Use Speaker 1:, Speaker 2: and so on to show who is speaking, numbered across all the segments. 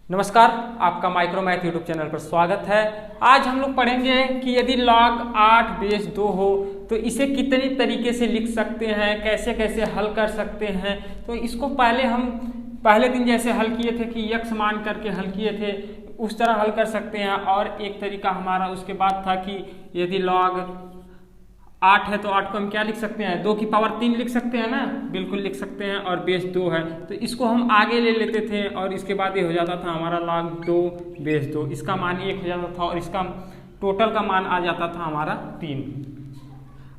Speaker 1: नमस्कार, आपका micro math YouTube channel पर स्वागत है। आज हम लोग पढ़ेंगे कि यदि log 8 बेस 2 हो तो इसे कितनी तरीके से लिख सकते हैं, कैसे कैसे हल कर सकते हैं। तो इसको पहले दिन जैसे हल किए थे कि यक्स मान करके हल किए थे उस तरह हल कर सकते हैं। और एक तरीका हमारा उसके बाद था कि यदि log 8 है तो 8 को हम क्या लिख सकते हैं, 2 की पावर 3 लिख सकते हैं ना, बिल्कुल लिख सकते हैं। और बेस 2 है तो इसको हम आगे ले लेते थे और इसके बाद ये हो जाता था हमारा log 2 बेस 2, इसका मान 1 हो जाता था और इसका टोटल का मान आ जाता था हमारा 3।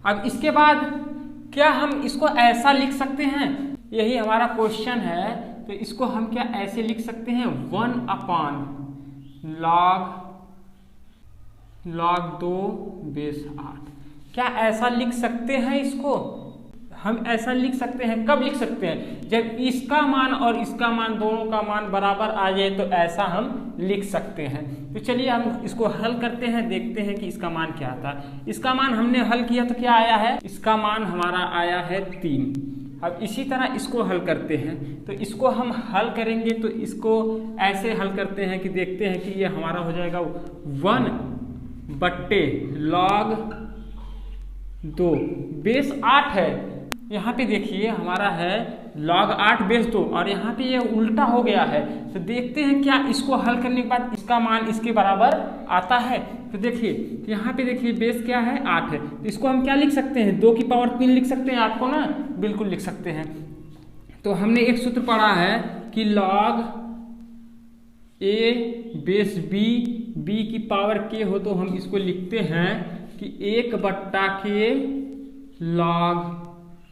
Speaker 1: अब इसके बाद क्या हम इसको ऐसा लिख सकते हैं, यही हमारा क्वेश्चन है। तो इसको हम क्या ऐसे लिख सकते हैं, 1 log 2 बेस 8, क्या ऐसा लिख सकते हैं? इसको हम ऐसा लिख सकते हैं। कब लिख सकते हैं? जब इसका मान और इसका मान दोनों का मान बराबर आ जाए तो ऐसा हम लिख सकते हैं। तो चलिए हम इसको हल करते हैं, देखते हैं कि इसका मान क्या आता है। इसका मान हमने हल किया तो क्या आया है, इसका मान हमारा आया है 3। अब इसी तरह इसको हल करते हैं। तो इसको हम हल करेंगे तो इसको ऐसे हल करते हैं कि देखते हैं कि ये हमारा हो जाएगा 1/log 2 बेस 8 है। यहाँ पे देखिए हमारा है log 8 बेस 2 और यहाँ पे ये उल्टा हो गया है। तो देखते हैं क्या इसको हल करने के बाद इसका मान इसके बराबर आता है। तो देखिए यहाँ पे देखिए बेस क्या है, 8 है। तो इसको हम क्या लिख सकते हैं, 2 की पावर 3 लिख सकते हैं 8 को ना, बिल्कुल लिख सकते हैं। तो हमने एक सूत्र पढ़ा है कि log a बेस b की पावर k हो तो हम इसको लिखते हैं कि 1/k log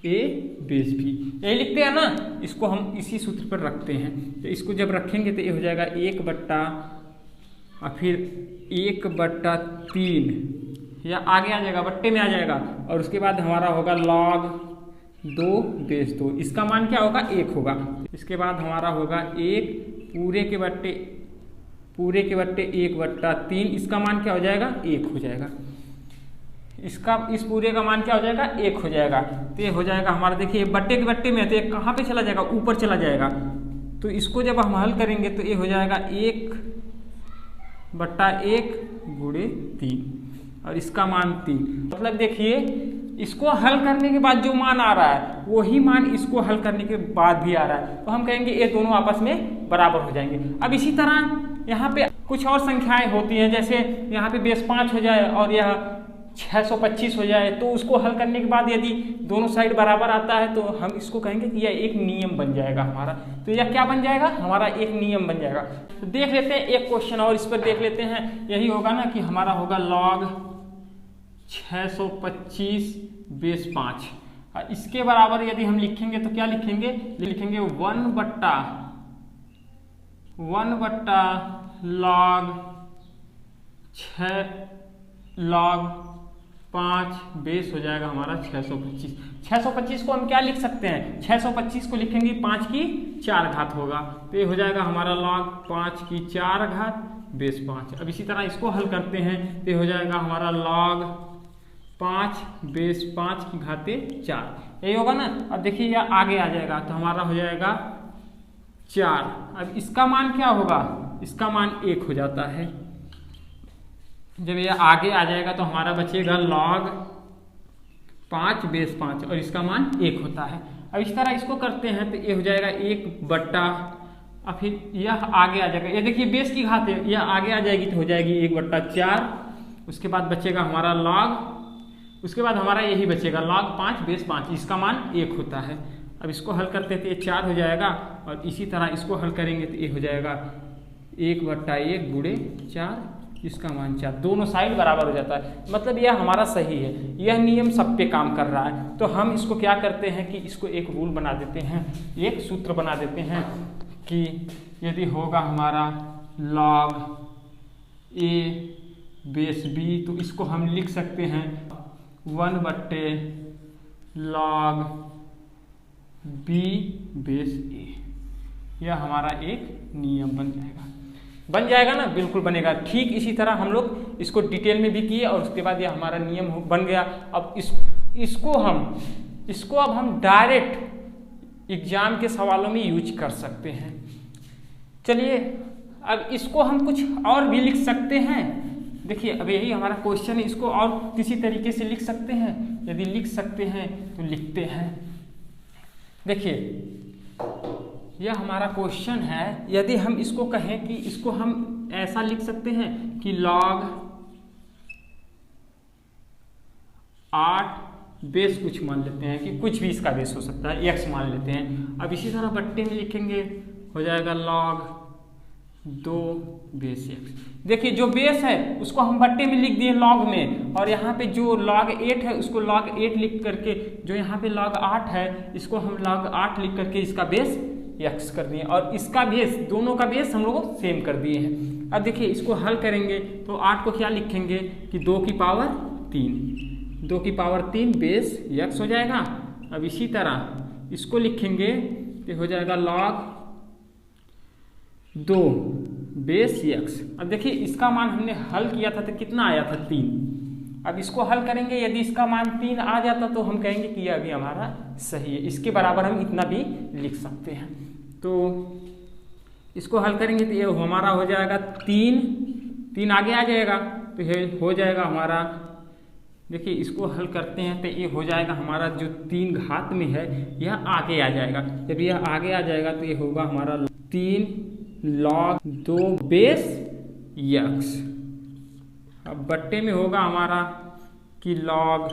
Speaker 1: a base b, यही लिखते हैं ना। इसको हम इसी सूत्र पर रखते हैं। तो इसको जब रखेंगे तो ये हो जाएगा 1/3 या आगे आ जाएगा, बट्टे में आ जाएगा। और उसके बाद हमारा होगा log 2 बेस 2, इसका मान क्या होगा, 1 होगा। इसके बाद हमारा होगा 1 पूरे के बट्टे 1/3, इसका मान क्या हो जाएगा, 1 हो जाएगा। इस पूरे का मान क्या हो जाएगा, 1 हो जाएगा। तो ये हो जाएगा हमारा, देखिए बट्टे के बट्टे में है तो ये कहाँ पे चला जाएगा, ऊपर चला जाएगा। तो इसको जब हम हल करेंगे तो ये हो जाएगा 1/1 गुणे 3 और इसका मान 3। मतलब देखिए इसको हल करने के बाद जो मान आ रहा है वही मान इसको हल करने के बाद भी आ रहा है। तो हम कहेंगे ये दोनों आपस में बराबर हो जाएंगे। अब इसी तरह यहाँ पे कुछ और संख्याएं होती हैं, जैसे यहाँ पे बेस 5 हो जाए और यह 625 हो जाए। तो उसको हल करने के बाद यदि दोनों साइड बराबर आता है तो हम इसको कहेंगे कि यह एक नियम बन जाएगा हमारा। तो यह क्या बन जाएगा, हमारा एक नियम बन जाएगा। तो देख लेते हैं एक क्वेश्चन और इस पर देख लेते हैं। यही होगा ना कि हमारा होगा log 625 बेस 5। इसके बराबर यदि हम लिखेंगे तो क्या लिखेंगे, 1/log 5 बेस हो जाएगा हमारा 625। 625 को हम क्या लिख सकते हैं, 625 को लिखेंगे 5 की 4 घात होगा। तो ये हो जाएगा हमारा log 5 की 4 घात बेस 5। अब इसी तरह इसको हल करते हैं तो ये हो जाएगा हमारा log 5 बेस 5 की घाते 4, यही होगा ना। अब देखिए यह आगे आ जाएगा तो हमारा हो जाएगा 4। अब इसका मान क्या होगा, इसका मान 1 हो जाता है। जब ये आगे आ जाएगा तो हमारा बचेगा log 5 बेस 5 और इसका मान 1 होता है। अब इस तरह इसको करते हैं तो ये हो जाएगा 1/, और फिर यह आगे आ जाएगा, ये देखिए बेस की घात है, यह आगे आ जाएगी तो हो जाएगी 1/4। उसके बाद बचेगा हमारा log, उसके बाद हमारा यही बचेगा log 5 बेस 5, इसका मान 1 होता है। अब इसको हल करते हैं तो ये 4 हो जाएगा और इसी तरह इसको हल करेंगे तो ये हो जाएगा 1/1 गुणे 4, इसका मान 4। दोनों साइड बराबर हो जाता है, मतलब यह हमारा सही है। यह नियम सब पे काम कर रहा है। तो हम इसको क्या करते हैं कि इसको एक रूल बना देते हैं, एक सूत्र बना देते हैं कि यदि होगा हमारा log a बेस b तो इसको हम लिख सकते हैं 1/log b बेस a। यह हमारा एक नियम बन जाएगा ना, बिल्कुल बनेगा। ठीक इसी तरह हम लोग इसको डिटेल में भी किए और उसके बाद यह हमारा नियम बन गया। अब इसको अब हम डायरेक्ट एग्जाम के सवालों में यूज कर सकते हैं। चलिए अब इसको हम कुछ और भी लिख सकते हैं। देखिए अब यही हमारा क्वेश्चन है, इसको और किसी तरीके से लिख सकते हैं। यदि लिख सकते हैं तो लिखते हैं। देखिए यह हमारा क्वेश्चन है। यदि हम इसको कहें कि इसको हम ऐसा लिख सकते हैं कि log 8 बेस कुछ मान लेते हैं कि कुछ भी इसका बेस हो सकता है, x मान लेते हैं। अब इसी तरह बट्टे में लिखेंगे, हो जाएगा log 2 बेस x। देखिए जो बेस है उसको हम बट्टे में लिख दिए log में, और यहाँ पे जो log 8 है उसको log 8 लिख करके, जो यहाँ पे log 8 है इसको हम log 8 लिख करके इसका बेस x कर दिए, और इसका बेस, दोनों का बेस हम लोग सेम कर दिए हैं। अब देखिए इसको हल करेंगे तो 8 को क्या लिखेंगे कि 2 की पावर 3, 2 की पावर 3 बेस x हो जाएगा। अब इसी तरह इसको लिखेंगे तो हो जाएगा log 2 बेस x। अब देखिए इसका मान हमने हल किया था तो कितना आया था 3। अब इसको हल करेंगे, यदि इसका मान 3 आ जाता तो हम कहेंगे कि यह अभी हमारा सही है। इसके बराबर हम इतना भी लिख सकते हैं। तो इसको हल करेंगे तो ये हमारा हो जाएगा 3 आगे आ जाएगा तो ये हो जाएगा हमारा, देखिए इसको हल करते हैं तो ये हो जाएगा हमारा जो 3 घात में है यह आगे आ जाएगा। जब यह आगे आ जाएगा तो ये होगा हमारा 3 log 2 बेस x। अब बट्टे में होगा हमारा कि log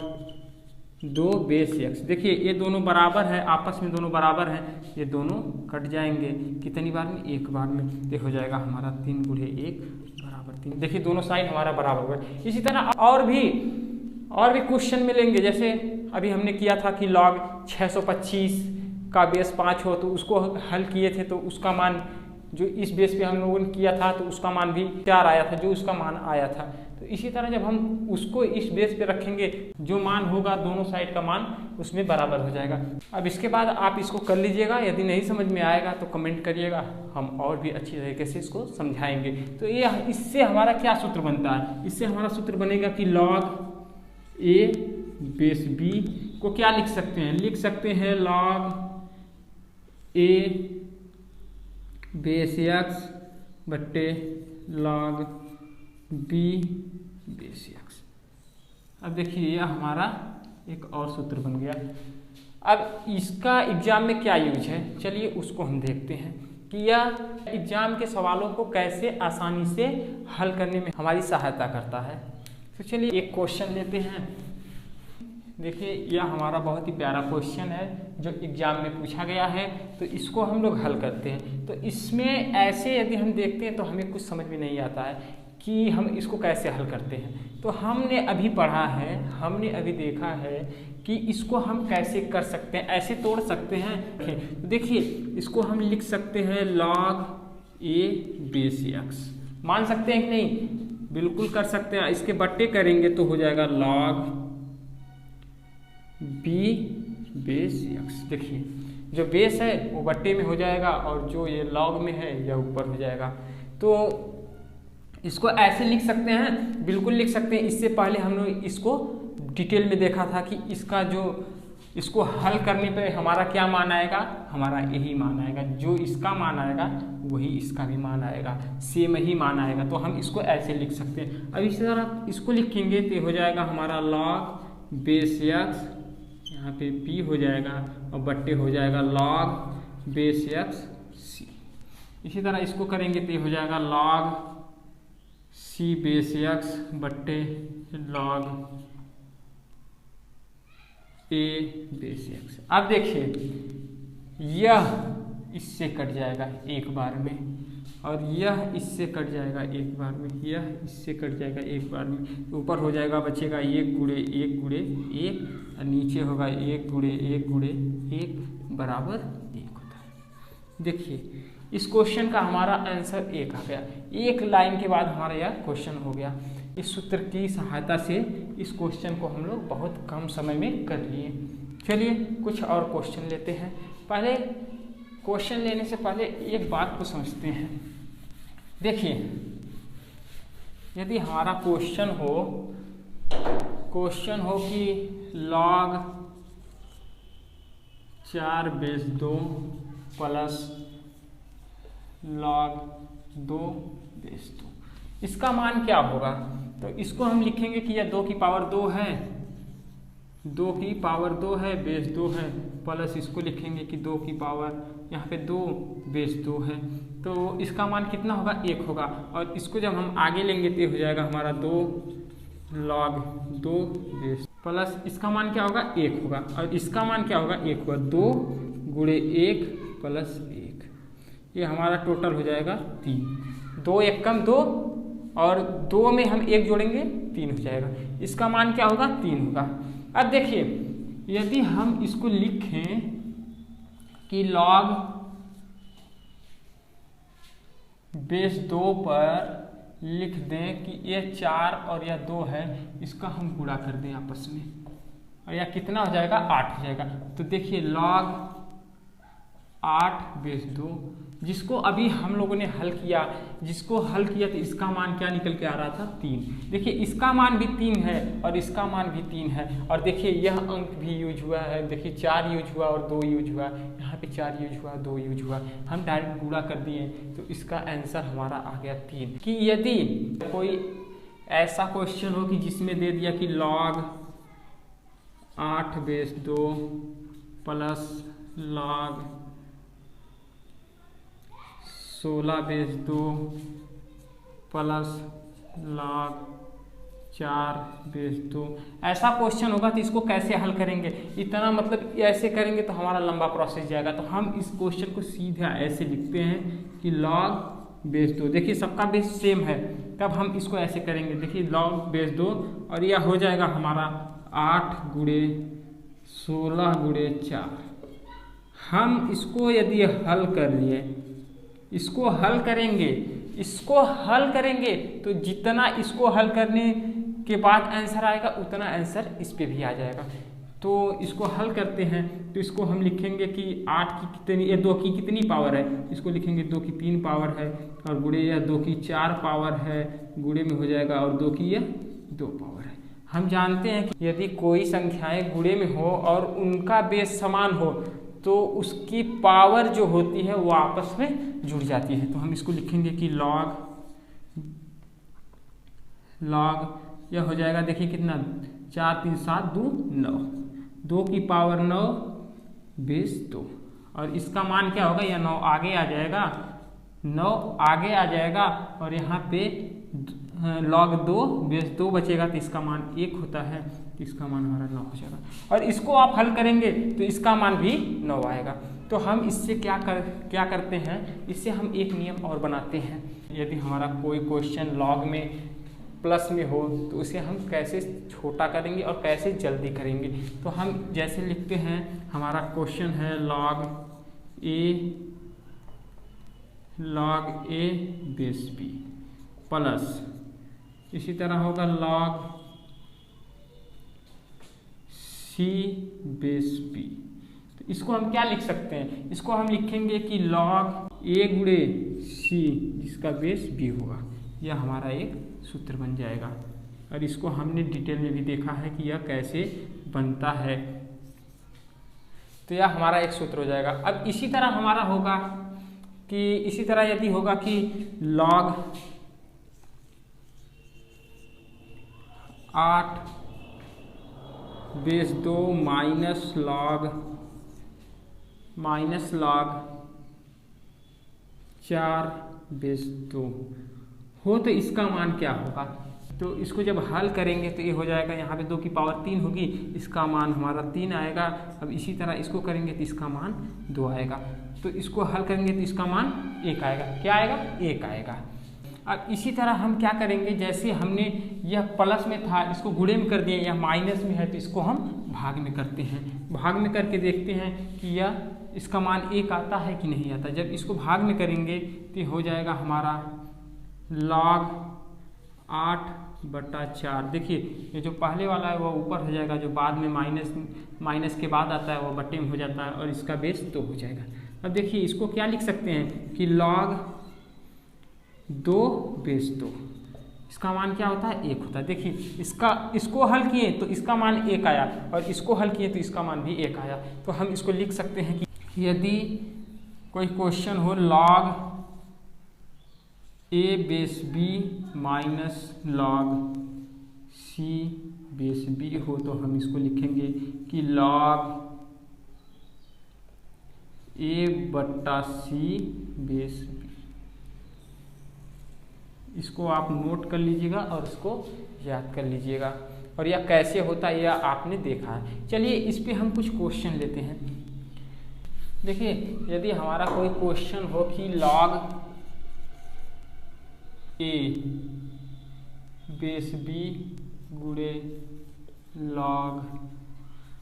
Speaker 1: 2 बेस x। देखिए ये दोनों बराबर है, आपस में दोनों बराबर हैं, ये दोनों कट जाएंगे कितनी बार में, एक बार में। ये हो जाएगा हमारा 3 गुणे 1 बराबर 3। देखिए दोनों साइड हमारा बराबर है। इसी तरह और भी क्वेश्चन मिलेंगे। जैसे अभी हमने किया था कि log 625 का बेस 5 हो, तो उसको हल किए थे तो उसका मान जो इस बेस पे हम लोगों ने किया था तो उसका मान भी 4 आया था, जो उसका मान आया था। तो इसी तरह जब हम उसको इस बेस पे रखेंगे, जो मान होगा दोनों साइड का मान उसमें बराबर हो जाएगा। अब इसके बाद आप इसको कर लीजिएगा। यदि नहीं समझ में आएगा तो कमेंट करिएगा, हम और भी अच्छी तरीके से इसको समझाएंगे। तो ये इससे हमारा क्या सूत्र बनता है, इससे हमारा सूत्र बनेगा कि log a बेस b को क्या लिख सकते हैं, लिख सकते हैं log a बेस x बट्टे log b बेस x। अब देखिए यह हमारा एक और सूत्र बन गया। अब इसका एग्जाम में क्या यूज है, चलिए उसको हम देखते हैं कि यह एग्जाम के सवालों को कैसे आसानी से हल करने में हमारी सहायता करता है। तो चलिए एक क्वेश्चन लेते हैं। देखिए यह हमारा बहुत ही प्यारा क्वेश्चन है जो एग्जाम में पूछा गया है, तो इसको हम लोग हल करते हैं। तो इसमें ऐसे यदि हम देखते हैं तो हमें कुछ समझ में नहीं आता है कि हम इसको कैसे हल करते हैं। तो हमने अभी पढ़ा है, हमने अभी देखा है कि इसको हम कैसे कर सकते हैं, ऐसे तोड़ सकते हैं। तो देखिए इसको हम लिख सकते हैं log a बेस x। मान सकते हैं कि नहीं, बिल्कुल कर सकते हैं। इसके बट्टे करेंगे तो हो जाएगा log b बेस x। देखिए जो बेस है वो बट्टे में हो जाएगा और जो ये log में है यह ऊपर हो जाएगा। तो इसको ऐसे लिख सकते हैं, बिल्कुल लिख सकते हैं। इससे पहले हम लोग इसको डिटेल में देखा था कि इसका जो इसको हल करने पे हमारा क्या मान आएगा, हमारा यही मान आएगा। जो इसका मान आएगा वही इसका भी मान आएगा, सेम ही मान आएगा। तो हम इसको ऐसे लिख सकते हैं। अब इसी तरह इसको लिखेंगे तो हो जाएगा हमारा log बेस x, यहाँ पे p हो जाएगा और बट्टे हो जाएगा log बेस x c। इसी तरह इसको करेंगे तो हो जाएगा log c बेस x बट्टे log a बेस x। अब देखिए यह इससे कट जाएगा एक बार में, और यह इससे कट जाएगा एक बार में, यह इससे कट जाएगा एक बार में। ऊपर हो जाएगा, बचेगा 1 गुणे 1 गुणे 1, और नीचे होगा 1 गुणे 1 गुणे 1 बराबर 1 होता है। देखिए इस क्वेश्चन का हमारा आंसर 1 आ गया। एक लाइन के बाद हमारा यह क्वेश्चन हो गया। इस सूत्र की सहायता से इस क्वेश्चन को हम लोग बहुत कम समय में कर लिए। चलिए कुछ और क्वेश्चन लेते हैं। पहले क्वेश्चन लेने से पहले एक बात को समझते हैं। देखिए यदि हमारा क्वेश्चन हो कि log 4 base 2 plus log 2 base 2। इसका मान क्या होगा? तो इसको हम लिखेंगे कि यह 2 की पावर 2 है, 2 की पावर 2 है, बेस 2 है, प्लस इसको लिखेंगे कि 2 की पावर यहाँ पे 2 बेस 2 है। तो इसका मान कितना होगा? 1 होगा। और इसको जब हम आगे लेंगे तो हो जाएगा हमारा 2 log 2 बेस प्लस इसका मान क्या होगा? 1 होगा। और इसका मान क्या होगा? 1 होगा। 2 गुणे 1 प्लस 1, ये हमारा टोटल हो जाएगा 3। 2 1 कम 2 और 2 में हम 1 जोड़ेंगे 3 हो जाएगा। इसका मान क्या होगा? 3 होगा। अब देखिए यदि हम इसको लिखें कि log बेस 2 पर लिख दें कि यह 4 और यह 2 है, इसका हम गुणा कर दें आपस में, और यह कितना हो जाएगा? 8 हो जाएगा। तो देखिए log 8 बेस 2, जिसको अभी हम लोगों ने हल किया, तो इसका मान क्या निकल के आ रहा था? 3। देखिए इसका मान भी 3 है और इसका मान भी 3 है। और देखिए यह अंक भी यूज हुआ है, देखिए 4 यूज हुआ और 2 यूज हुआ, यहाँ पे 4 यूज हुआ 2 यूज हुआ, हम डायरेक्ट गुणा कर दिए तो इसका आंसर हमारा आ गया 3। कि यदि कोई ऐसा क्वेश्चन हो कि जिसमें दे दिया कि log 8 base 2 plus log 16 base 2 plus log 4 base 2, ऐसा क्वेश्चन होगा तो इसको कैसे हल करेंगे? इतना मतलब ऐसे करेंगे तो हमारा लंबा प्रोसेस जाएगा। तो हम इस क्वेश्चन को सीधा ऐसे लिखते हैं कि log बेस 2, देखिए सबका बेस सेम है, तब हम इसको ऐसे करेंगे। देखिए log बेस 2 और यह हो जाएगा हमारा 8 गुणे 16 गुणे 4। हम इसको यदि हल कर लिए, इसको हल करेंगे तो जितना इसको हल करने के बाद आंसर आएगा उतना आंसर इस पे भी आ जाएगा। तो इसको हल करते हैं तो इसको हम लिखेंगे कि 8 की कितनी, ये 2 की कितनी पावर है? इसको लिखेंगे 2 की 3 पावर है, और गुणे यह 2 की 4 पावर है, गुणे में हो जाएगा, और 2 की यह 2 पावर है। हम जानते हैं कि यदि कोई संख्याएं गुणे में हो और उनका बेस समान हो तो उसकी पावर जो होती है वो आपस में जुड़ जाती है। तो हम इसको लिखेंगे कि log यह हो जाएगा, देखिए कितना, 4 3 7 2 9, 2 की पावर 9 बेस 2, और इसका मान क्या होगा? यह 9 आगे आ जाएगा, 9 आगे आ जाएगा, और यहाँ पे log 2 बेस 2 बचेगा तो इसका मान 1 होता है, तो इसका मान हमारा 9 हो जाएगा। और इसको आप हल करेंगे तो इसका मान भी 9 आएगा। तो हम इससे क्या करते हैं? इससे हम एक नियम और बनाते हैं। यदि हमारा कोई क्वेश्चन log में प्लस में हो तो उसे हम कैसे छोटा करेंगे और कैसे जल्दी करेंगे? तो हम जैसे लिखते हैं, हमारा क्वेश्चन है log a base b plus, इसी तरह होगा log c बेस b। तो इसको हम क्या लिख सकते हैं? इसको हम लिखेंगे कि log a गुणे c जिसका बेस b होगा, यह हमारा एक सूत्र बन जाएगा। और इसको हमने डिटेल में भी देखा है कि यह कैसे बनता है, तो यह हमारा एक सूत्र हो जाएगा। अब इसी तरह हमारा होगा कि यदि होगा कि log 8 base 2 minus log 4 base 2 हो तो इसका मान क्या होगा? तो इसको जब हल करेंगे तो ये हो जाएगा, यहाँ पे 2 की पावर 3 होगी, इसका मान हमारा 3 आएगा। अब इसी तरह इसको करेंगे तो इसका मान 2 आएगा। तो इसको हल करेंगे तो इसका मान 1 आएगा। क्या आएगा? 1 आएगा। अब इसी तरह हम क्या करेंगे, जैसे हमने यह प्लस में था इसको गुणे में कर दिए, यह माइनस में है तो इसको हम भाग में करते हैं। भाग में करके देखते हैं कि यह इसका मान 1 आता है कि नहीं आता। जब इसको भाग में करेंगे तो हो जाएगा हमारा log 8/4। देखिए ये जो पहले वाला है वो ऊपर हो जाएगा, जो बाद में माइनस के बाद आता है वो बट्टे में हो जाता है, और इसका बेस 2 हो जाएगा। अब देखिए इसको क्या लिख सकते हैं कि log 2 बेस 2, इसका मान क्या होता है? 1 होता है। देखिए इसको हल किए तो इसका मान 1 आया, और इसको हल किए तो इसका मान भी 1 आया। तो हम इसको लिख सकते हैं कि यदि कोई क्वेश्चन हो log ए base B minus log c base B हो तो हम इसको लिखेंगे कि लॉग ए बट्टा सी बेस बी। इसको आप नोट कर लीजिएगा और इसको याद कर लीजिएगा, और यह कैसे होता है यह आपने देखा है। चलिए इस पे हम कुछ क्वेश्चन लेते हैं। देखिए यदि हमारा कोई क्वेश्चन हो कि लॉग ए बेस बी गुणे लॉग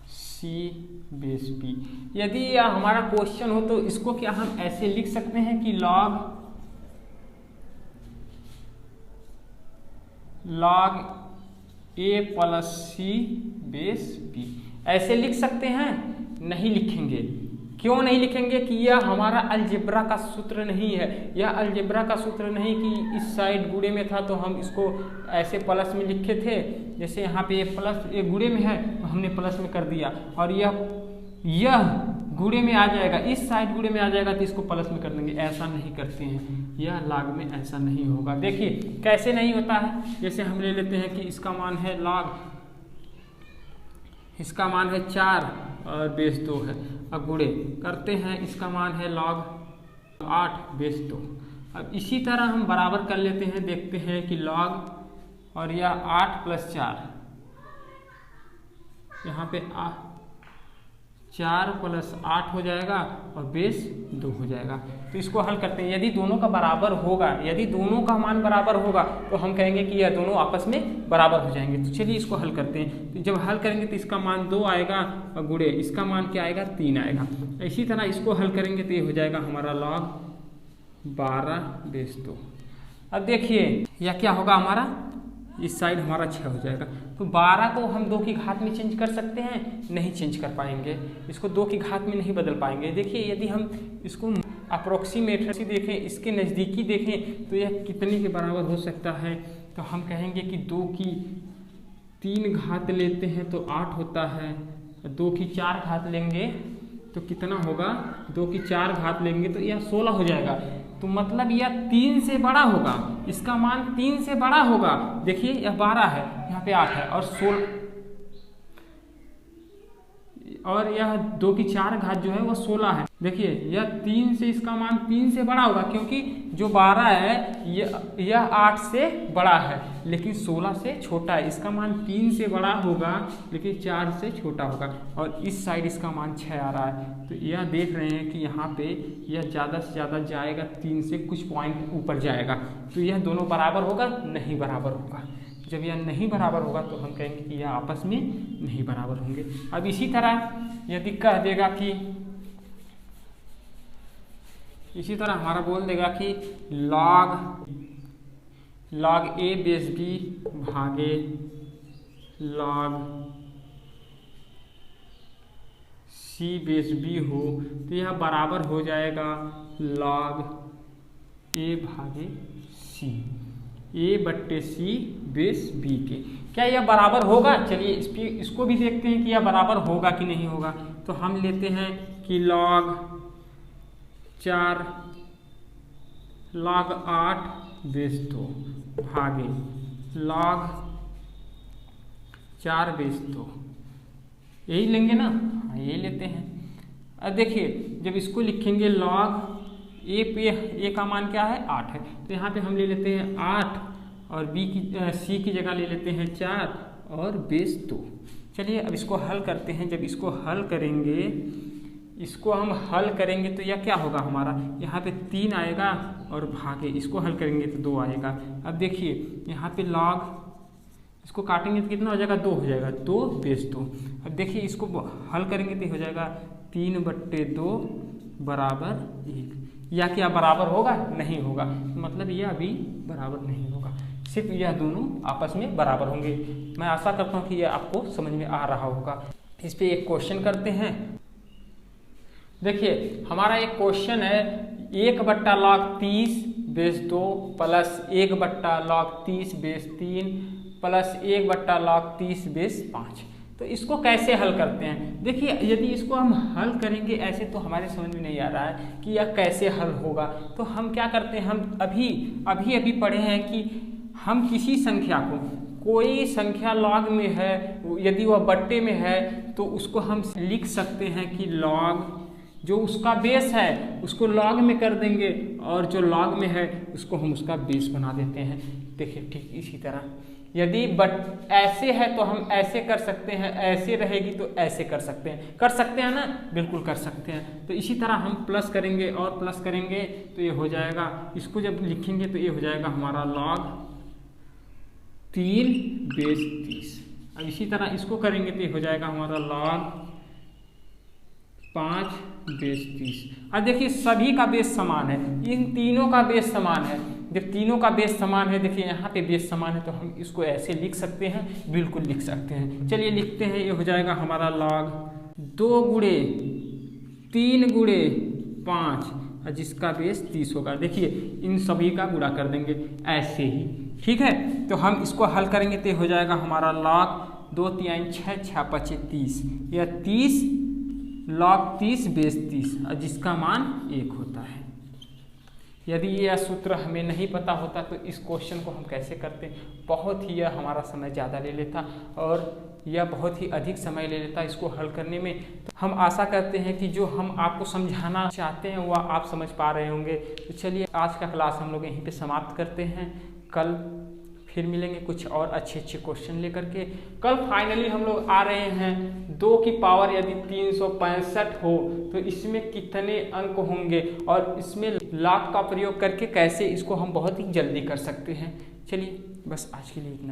Speaker 1: सी बेस बी, यदि यह हमारा क्वेश्चन हो तो इसको क्या हम ऐसे लिख सकते हैं कि लॉग ए प्लस सी बेस बी, ऐसे लिख सकते हैं? नहीं लिखेंगे। क्यों नहीं लिखेंगे? कि यह हमारा अलजेब्रा का सूत्र नहीं है। यह अलजेब्रा का सूत्र नहीं कि इस साइड गुणे में था तो हम इसको ऐसे प्लस में लिखे थे, जैसे यहाँ पे ये गुणे में है तो हमने प्लस में कर दिया, और यह गुणे में आ जाएगा, इस साइड गुणे में आ जाएगा तो इसको प्लस में कर देंगे। ऐसा नहीं करते हैं, यह लॉग में ऐसा नहीं होगा। देखिए कैसे नहीं होता है। जैसे हम ले लेते हैं कि इसका मान है लॉग, इसका मान है 4 और बेस 2 है। अब गुणे करते हैं, इसका मान है लॉग 8 बेस 2। अब इसी तरह हम बराबर कर लेते हैं, देखते हैं कि लॉग और यह 8 + 4, यहाँ पे 4 + 8 हो जाएगा और बेस 2 हो जाएगा। तो इसको हल करते हैं। यदि दोनों का बराबर होगा, यदि दोनों का मान बराबर होगा तो हम कहेंगे कि यह दोनों आपस में बराबर हो जाएंगे। तो चलिए इसको हल करते हैं। तो जब हल करेंगे तो इसका मान 2 आएगा और गुणे इसका मान क्या आएगा? 3 आएगा। इसी तरह इसको हल करेंगे तो ये हो जाएगा हमारा लॉग 12 बेस 2। अब देखिए यह क्या होगा हमारा, इस साइड हमारा 6 हो जाएगा। तो 12 को हम 2 की घात में चेंज कर सकते हैं? नहीं चेंज कर पाएंगे, इसको 2 की घात में नहीं बदल पाएंगे। देखिए यदि हम इसको अप्रोक्सीमेटली देखें, इसके नज़दीकी देखें तो यह कितने के बराबर हो सकता है? तो हम कहेंगे कि 2 की 3 घात लेते हैं तो 8 होता है, 2 की 4 घात लेंगे तो कितना होगा? 2 की 4 घात लेंगे तो यह 16 हो जाएगा। तो मतलब यह 3 से बड़ा होगा, इसका मान 3 से बड़ा होगा। देखिए यह 12 है, यहाँ पे 8 है और 16, और यह 2 की 4 घात जो है वो 16 है। देखिए यह 3 से, इसका मान 3 से बड़ा होगा, क्योंकि जो 12 है यह 8 से बड़ा है लेकिन 16 से छोटा है। इसका मान 3 से बड़ा होगा लेकिन 4 से छोटा होगा, और इस साइड इसका मान 6 आ रहा है। तो यह देख रहे हैं कि यहाँ पे यह ज़्यादा से ज़्यादा जाएगा, 3 से कुछ पॉइंट ऊपर जाएगा। तो यह दोनों बराबर होगा? नहीं बराबर होगा। जब यह नहीं बराबर होगा तो हम कहेंगे कि यह आपस में नहीं बराबर होंगे। अब इसी तरह यदि कह देगा कि, इसी तरह हमारा बोल देगा कि लॉग ए बेस बी भागे लॉग सी बेस बी हो तो यह बराबर हो जाएगा लॉग ए भागे सी, ए बट्टे सी बेस बी के। क्या यह बराबर होगा? चलिए इसको भी देखते हैं कि यह बराबर होगा कि नहीं होगा। तो हम लेते हैं कि लॉग 8 बेस 2 भागे लॉग 4 बेस 2, यही लेंगे ना? हाँ यही लेते हैं। अब देखिए जब इसको लिखेंगे लॉग ए का मान क्या है? 8 है, तो यहाँ पे हम ले लेते हैं 8 और सी की जगह ले लेते हैं 4 और बेस 2। चलिए अब इसको हल करते हैं। जब इसको हल करेंगे, इसको हम हल करेंगे तो यह क्या होगा हमारा? यहाँ पे 3 आएगा और भागे, इसको हल करेंगे तो 2 आएगा। अब देखिए यहाँ पे लॉग, इसको काटेंगे तो कितना हो जाएगा? 2 हो जाएगा, 2 बेस 2। अब देखिए इसको हल करेंगे तो हो जाएगा 3/2 बराबर 1। या क्या बराबर होगा? नहीं होगा। मतलब यह अभी बराबर नहीं होगा, सिर्फ यह दोनों आपस में बराबर होंगे। मैं आशा करता हूँ कि यह आपको समझ में आ रहा होगा। इस पे एक क्वेश्चन करते हैं। देखिए हमारा एक क्वेश्चन है 1/log30 base 2 plus 1/log30 base 3 plus 1/log30 base 5। तो इसको कैसे हल करते हैं? देखिए, यदि इसको हम हल करेंगे ऐसे तो हमारे समझ में नहीं आ रहा है कि यह कैसे हल होगा। तो हम क्या करते हैं, हम अभी पढ़े हैं कि हम किसी संख्या को, कोई संख्या लॉग में है, यदि वह बट्टे में है तो उसको हम लिख सकते हैं कि लॉग, जो उसका बेस है उसको लॉग में कर देंगे और जो लॉग में है उसको हम उसका बेस बना देते हैं। देखिए, ठीक इसी तरह यदि ऐसे है तो हम ऐसे कर सकते हैं, ऐसे रहेगी तो ऐसे कर सकते हैं ना, बिल्कुल कर सकते हैं। तो इसी तरह हम प्लस करेंगे और प्लस करेंगे तो ये हो जाएगा, इसको जब लिखेंगे तो ये हो जाएगा हमारा log 3 बेस 30। अब इसी तरह इसको करेंगे तो ये हो जाएगा हमारा log 5 बेस 30। अब देखिए, सभी का बेस समान है, इन तीनों का बेस समान है। जब तीनों का बेस समान है, देखिए यहाँ पे बेस समान है, तो हम इसको ऐसे लिख सकते हैं, बिल्कुल लिख सकते हैं। चलिए लिखते हैं, ये हो जाएगा हमारा log 2 गुणे 3 गुणे 5 जिसका बेस 30 होगा। देखिए, इन सभी का गुणा कर देंगे ऐसे ही, ठीक है। तो हम इसको हल करेंगे तो हो जाएगा हमारा log 2 3 6 6 5 30, या 30 log 30 बेस 30 जिसका मान 1 होता है। यदि यह सूत्र हमें नहीं पता होता तो इस क्वेश्चन को हम कैसे करते, बहुत ही यह हमारा समय ज़्यादा ले लेता और यह बहुत ही अधिक समय ले लेता इसको हल करने में। तो हम आशा करते हैं कि जो हम आपको समझाना चाहते हैं वह आप समझ पा रहे होंगे। तो चलिए, आज का क्लास हम लोग यहीं पे समाप्त करते हैं। कल फिर मिलेंगे कुछ और अच्छे क्वेश्चन लेकर के। कल फाइनली हम लोग आ रहे हैं 2 की पावर यदि 365 हो तो इसमें कितने अंक होंगे और इसमें log का प्रयोग करके कैसे इसको हम बहुत ही जल्दी कर सकते हैं। चलिए, बस आज के लिए इतना ही।